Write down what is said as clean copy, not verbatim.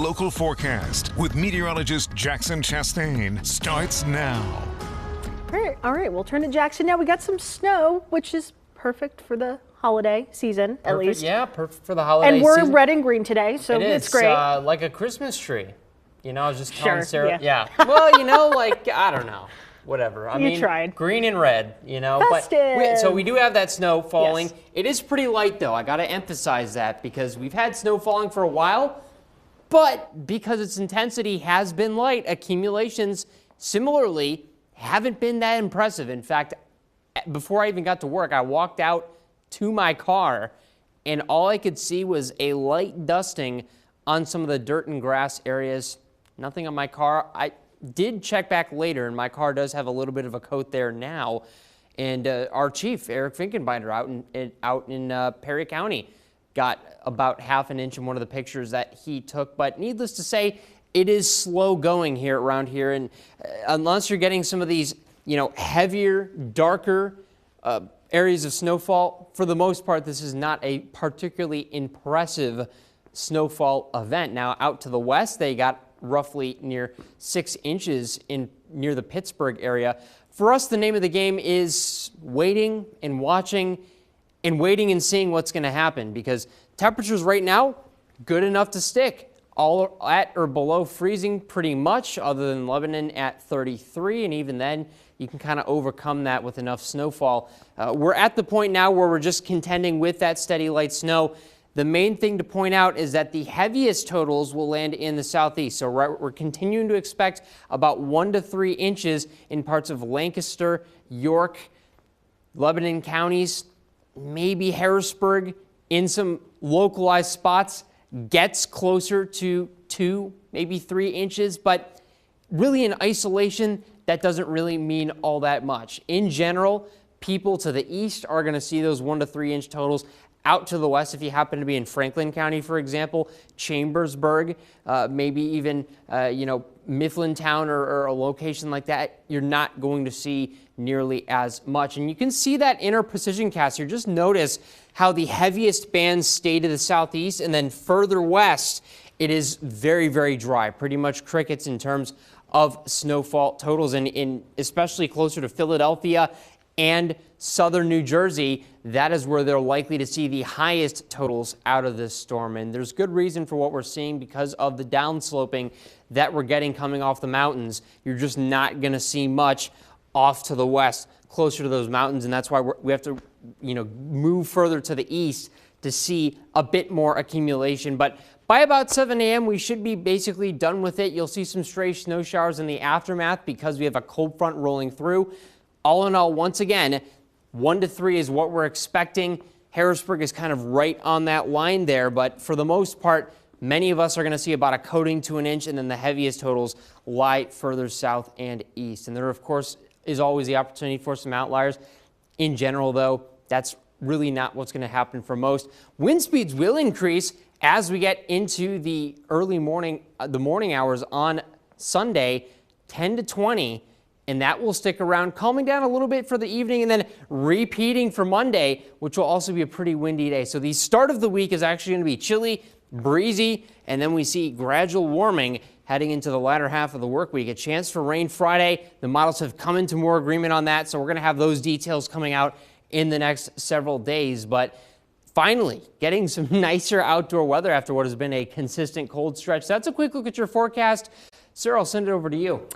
local forecast with meteorologist Jackson Chastain starts now. All right, we'll turn to Jackson now. We got some snow, which is perfect for the holiday season, at least. Yeah, perfect for the holiday and we're season. red and green today, so it's great. Like a Christmas tree. You know, I was just telling Sarah. Yeah. Well, you know, like, I don't know. Whatever. I mean, tried. Green and red, you know. Festive. So we do have that snow falling. Yes. It is pretty light, though. I got to emphasize that because we've had snow falling for a while. But because its intensity has been light, accumulations similarly haven't been that impressive. In fact, before I even got to work, I walked out to my car and all I could see was a light dusting on some of the dirt and grass areas. Nothing on my car. I did check back later and my car does have a little bit of a coat there now. And our chief, Eric Finkenbinder, out in Perry County, got about ½ an inch in one of the pictures that he took. But needless to say, it is slow going here around here. And unless you're getting some of these, you know, heavier, darker areas of snowfall, for the most part, this is not a particularly impressive snowfall event. Now, out to the west, they got roughly near 6 inches near the Pittsburgh area. For us, the name of the game is waiting and watching and waiting and seeing what's going to happen, because temperatures right now, good enough to stick. All at or below freezing pretty much, other than Lebanon at 33, and even then you can kind of overcome that with enough snowfall. We're at the point now where we're just contending with that steady light snow. The main thing to point out is that the heaviest totals will land in the southeast. So we're continuing to expect about 1 to 3 inches in parts of Lancaster, York, Lebanon counties, maybe Harrisburg in some localized spots. Gets closer to 2, maybe 3 inches, but really in isolation, that doesn't really mean all that much. In general, people to the east are going to see those 1 to 3 inch totals. Out to the west, if you happen to be in Franklin County, for example, Chambersburg, maybe even, Mifflintown or a location like that, you're not going to see nearly as much. And you can see that in our precision cast here. Just notice how the heaviest bands stay to the southeast, and then further west, it is very, very dry. Pretty much crickets in terms of snowfall totals, and especially closer to Philadelphia and southern New Jersey, that is where they're likely to see the highest totals out of this storm. And there's good reason for what we're seeing because of the downsloping that we're getting coming off the mountains. You're just not going to see much off to the west, closer to those mountains, and that's why we have to, move further to the east to see a bit more accumulation. But by about 7 a.m., we should be basically done with it. You'll see some stray snow showers in the aftermath because we have a cold front rolling through. All in all, once again, 1 to 3 is what we're expecting. Harrisburg is kind of right on that line there, but for the most part, many of us are going to see about a coating to an inch, and then the heaviest totals lie further south and east. And there, of course, is always the opportunity for some outliers. In general, though, that's really not what's going to happen for most. Wind speeds will increase as we get into the early morning, the morning hours on Sunday, 10 to 20. And that will stick around, calming down a little bit for the evening and then repeating for Monday, which will also be a pretty windy day. So the start of the week is actually going to be chilly, breezy, and then we see gradual warming heading into the latter half of the work week. A chance for rain Friday. The models have come into more agreement on that, so we're going to have those details coming out in the next several days. But finally, getting some nicer outdoor weather after what has been a consistent cold stretch. That's a quick look at your forecast. Sarah, I'll send it over to you.